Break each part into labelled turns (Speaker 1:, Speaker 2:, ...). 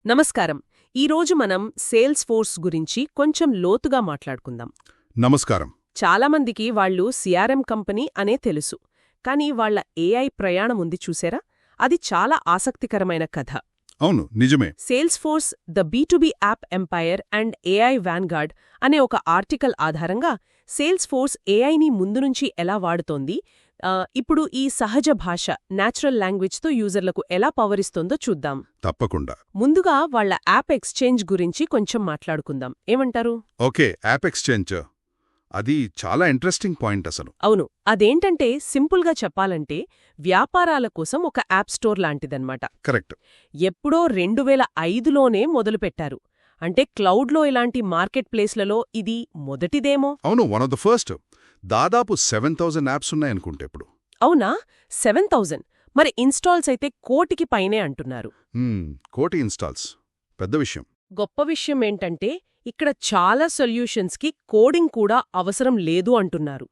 Speaker 1: నమస్కారం. ఈరోజు మనం సేల్స్ ఫోర్స్ గురించి కొంచెం లోతుగా మాట్లాడుకుందాం.
Speaker 2: నమస్కారం.
Speaker 1: చాలామందికి వాళ్ళు సిఆర్ఎం కంపెనీ అనే తెలుసు. కానీ వాళ్ళ ఏఐ ప్రయాణం ఉంది చూసారా, అది చాలా ఆసక్తికరమైన కథ.
Speaker 2: అవును, నిజమే.
Speaker 1: Salesforce the B2B app empire and AI vanguard అనే ఒక ఆర్టికల్ ఆధారంగా సేల్స్ ఫోర్స్ ఏఐని ముందు నుంచి ఎలా వాడుతోంది, ఇప్పుడు ఈ సహజ భాష న్యాచురల్ లాంగ్వేజ్తో యూజర్లకు ఎలా పవరిస్తోందో చూద్దాం.
Speaker 2: తప్పకుండా.
Speaker 1: ముందుగా వాళ్ళ యాప్ ఎక్స్చేంజ్ గురించి కొంచెం మాట్లాడుకుందాం. ఏమంటారు?
Speaker 2: ఓకే, యాప్ ఎక్స్చేంజ్ అది చాలా ఇంట్రెస్టింగ్ పాయింట్ అసలు.
Speaker 1: అవును, అదేంటంటే సింపుల్గా చెప్పాలంటే వ్యాపారాల కోసం ఒక యాప్ స్టోర్ లాంటిదన్నమాట.
Speaker 2: కరెక్ట్.
Speaker 1: ఎప్పుడో 2005లోనే మొదలుపెట్టారు. అంటే క్లౌడ్లో ఇలాంటి మార్కెట్ ప్లేస్లలో ఇది మొదటిదేమో.
Speaker 2: అవును, వన్ ఆఫ్ ద ఫస్ట్. దాదాపు 7,000 యాప్స్ ఉన్నాయనుకుంటే ఇప్పుడు.
Speaker 1: అవునా? 7,000. మరి ఇన్స్టాల్స్ అయితే కోటికి పైనే అంటున్నారు.
Speaker 2: కోటి ఇన్స్టాల్స్ పెద్ద విషయం.
Speaker 1: గొప్ప విషయం ఏంటంటే ఇక్కడ చాలా సొల్యూషన్స్కి కోడింగ్ కూడా అవసరం లేదు అంటున్నారు.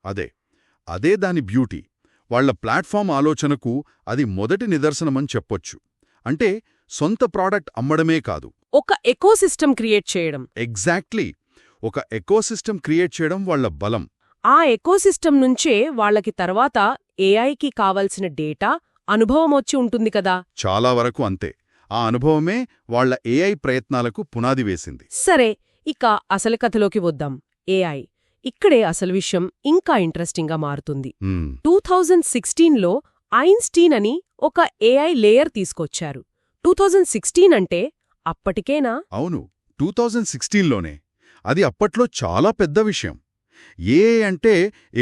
Speaker 2: అదే దాని బ్యూటీ. వాళ్ల ప్లాట్ఫామ్ ఆలోచనకు అది మొదటి నిదర్శనమని చెప్పొచ్చు. అంటే సొంత ప్రాడక్ట్ అమ్మడమే కాదు,
Speaker 1: ఒక ఎకోసిస్టమ్ క్రియేట్ చేయడం.
Speaker 2: ఎగ్జాక్ట్లీ. ఒక ఎకోసిస్టమ్ క్రియేట్ చేయడం వాళ్ల బలం.
Speaker 1: ఆ ఎకోసిస్టమ్ నుంచే వాళ్ళకి తర్వాత ఏఐకి కావలసిన డేటా, అనుభవం వచ్చి ఉంటుంది కదా.
Speaker 2: చాలా వరకు అంతే. ఆ అనుభవమే వాళ్ల ఏఐ ప్రయత్నాలకు పునాది వేసింది.
Speaker 1: సరే, ఇక అసలు కథలోకి వద్దాం. ఏఐ. ఇక్కడే అసలు విషయం ఇంకా ఇంట్రెస్టింగ్గా మారుతుంది. 2016లో ఐన్స్టీన్ అని ఒక ఏఐ లేయర్ తీసుకొచ్చారు. 2016 అంటే అప్పటికేనా?
Speaker 2: అవును, 2016లోనే. అది అప్పట్లో చాలా పెద్ద విషయం. ఏఐ అంటే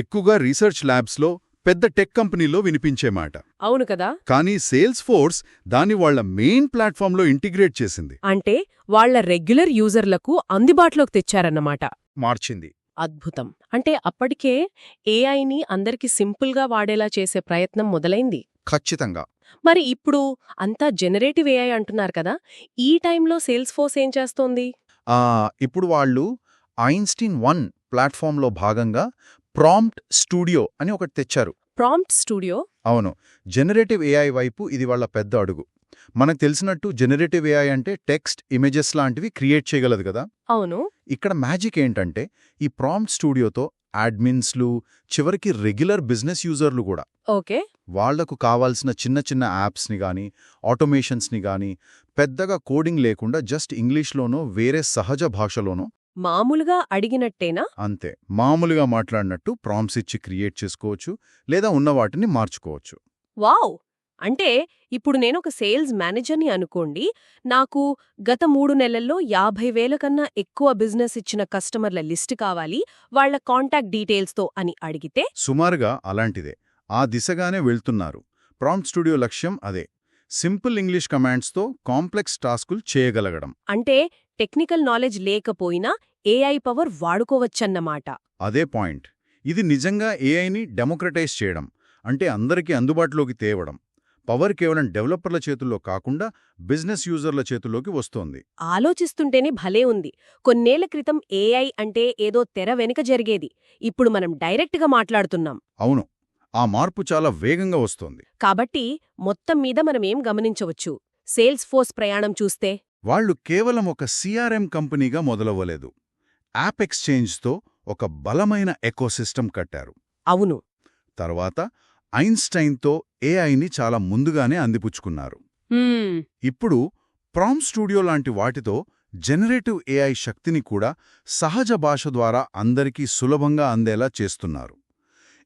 Speaker 2: ఎక్కువగా రీసెర్చ్ ల్యాబ్స్లో, పెద్ద టెక్ కంపెనీలో వినిపించే మాట.
Speaker 1: అవును కదా.
Speaker 2: కానీ సేల్స్ ఫోర్స్ దాన్ని వాళ్ల మెయిన్ ప్లాట్ఫామ్లో ఇంటిగ్రేట్ చేసింది.
Speaker 1: అంటే వాళ్ల రెగ్యులర్ యూజర్లకు అందుబాటులోకి తెచ్చారన్నమాట.
Speaker 2: మార్చింది.
Speaker 1: అద్భుతం. అంటే అప్పటికే ఏఐని అందరికి సింపుల్గా వాడేలా చేసే ప్రయత్నం మొదలైంది.
Speaker 2: ఖచ్చితంగా.
Speaker 1: మరి ఇప్పుడు అంతా జనరేటివ్ ఏఐ అంటున్నారు కదా, ఈ టైంలో సేల్స్ ఫోర్స్ ఏం చేస్తోంది?
Speaker 3: ఇప్పుడు వాళ్ళు ఐన్స్టీన్ 1 ప్లాట్ఫామ్లో భాగంగా ప్రాంప్ట్ స్టూడియో అని ఒకటి తెచ్చారు.
Speaker 1: Prompt studio?
Speaker 3: అవును, జనరేటివ్ ఏఐ వైపు ఇది వాళ్ళ పెద్ద అడుగు. మనకు తెలిసినట్టు జనరేటివ్ ఏఐ అంటే టెక్స్ట్, ఇమేజెస్ లాంటివి క్రియేట్ చేయగలదు కదా.
Speaker 1: అవును.
Speaker 3: ఇక్కడ మ్యాజిక్ ఏంటంటే ఈ ప్రాంప్ట్ స్టూడియోతో అడ్మిన్స్లు, చివరికి రెగ్యులర్ బిజినెస్ యూజర్లు కూడా
Speaker 1: ఓకే,
Speaker 3: వాళ్లకు కావాల్సిన చిన్న చిన్న యాప్స్ని గానీ, ఆటోమేషన్స్ని గానీ పెద్దగా కోడింగ్ లేకుండా జస్ట్ ఇంగ్లీష్లోనో వేరే సహజ భాషలోనో
Speaker 1: మామూలుగా అడిగినట్టేనా?
Speaker 3: అంతే, మామూలుగా మాట్లాడినట్టు ప్రాంప్ట్స్ ఇచ్చి క్రియేట్ చేసుకోవచ్చు, లేదా ఉన్న వాటిని మార్చుకోవచ్చు.
Speaker 1: వావ్! అంటే ఇప్పుడు నేనొక సేల్స్ మేనేజర్ని అనుకోండి, నాకు గత 3 నెలల్లో 50,000 కన్నా ఎక్కువ బిజినెస్ ఇచ్చిన కస్టమర్ల లిస్ట్ కావాలి, వాళ్ల కాంటాక్ట్ డీటెయిల్స్తో అని అడిగితే.
Speaker 3: సుమారుగా అలాంటిదే. ఆ దిశగానే వెళ్తున్నారు. ప్రాంప్ట్ స్టూడియో లక్ష్యం అదే. సింపుల్ ఇంగ్లీష్ కమాండ్స్తో కాంప్లెక్స్ టాస్కులు చేయగలగడం.
Speaker 1: అంటే టెక్నికల్ నాలెడ్జ్ లేకపోయినా ఏఐ పవర్ వాడుకోవచ్చన్నమాట.
Speaker 3: అదే పాయింట్. ఇది నిజంగా ఏఐని డెమోక్రటైజ్ చేయడం, అంటే అందరికీ అందుబాటులోకి తేవడం. పవర్ కేవలం డెవలపర్ల చేతుల్లో కాకుండా బిజినెస్ యూజర్ల చేతుల్లోకి వస్తోంది.
Speaker 1: ఆలోచిస్తుంటేనే భలే ఉంది. కొన్నేళ్ల క్రితం ఏఐ అంటే ఏదో తెర వెనుక జరిగేది. ఇప్పుడు మనం డైరెక్ట్గా మాట్లాడుతున్నాం.
Speaker 3: అవును, ఆ మార్పు చాలా వేగంగా వస్తోంది.
Speaker 1: కాబట్టి మొత్తం మీద మనమేం గమనించవచ్చు? సేల్స్ ఫోర్స్ ప్రయాణం చూస్తే
Speaker 3: వాళ్లు కేవలం ఒక సిఆర్ఎం కంపెనీగా మొదలవ్వలేదు. యాప్ ఎక్స్చేంజ్తో ఒక బలమైన ఎకోసిస్టమ్ కట్టారు.
Speaker 1: అవును.
Speaker 3: తర్వాత ఐన్స్టైన్తో ఏఐని చాలా ముందుగానే అందిపుచ్చుకున్నారు. ఇప్పుడు ప్రాంప్ట్ స్టూడియో లాంటి వాటితో జనరేటివ్ ఏఐ శక్తిని కూడా సహజ భాష ద్వారా అందరికీ సులభంగా అందేలా చేస్తున్నారు.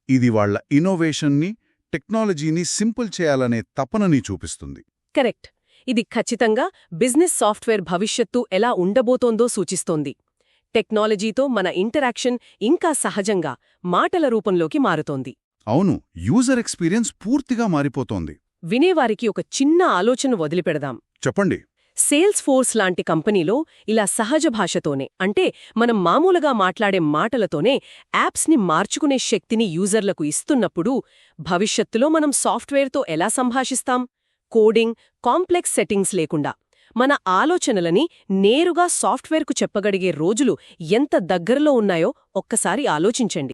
Speaker 3: ఇది వాళ్ల ఇన్నోవేషన్ని, టెక్నాలజీని సింపుల్ చేయాలనే తపనని చూపిస్తుంది.
Speaker 1: కరెక్ట్. ఇది ఖచ్చితంగా బిజినెస్ సాఫ్ట్వేర్ భవిష్యత్తు ఎలా ఉండబోతోందో సూచిస్తోంది. టెక్నాలజీతో మన ఇంటరాక్షన్ ఇంకా సహజంగా మాటల రూపంలోకి మారుతోంది.
Speaker 3: అవును, యూజర్ ఎక్స్పీరియన్స్ పూర్తిగా మారిపోతోంది.
Speaker 1: వినేవారికి ఒక చిన్న ఆలోచన వదిలిపెడదాం.
Speaker 3: చెప్పండి.
Speaker 1: సేల్స్ ఫోర్స్ లాంటి కంపెనీలో ఇలా సహజ భాషతోనే, అంటే మనం మామూలుగా మాట్లాడే మాటలతోనే యాప్స్ని మార్చుకునే శక్తిని యూజర్లకు ఇస్తున్నప్పుడు భవిష్యత్తులో మనం సాఫ్ట్వేర్తో ఎలా సంభాషిస్తాం? కోడింగ్, కాంప్లెక్స్ సెట్టింగ్స్ లేకుండా మన ఆలోచనలని నేరుగా సాఫ్ట్వేర్కు చెప్పగలిగే రోజులు ఎంత దగ్గరలో ఉన్నాయో ఒక్కసారి ఆలోచించండి.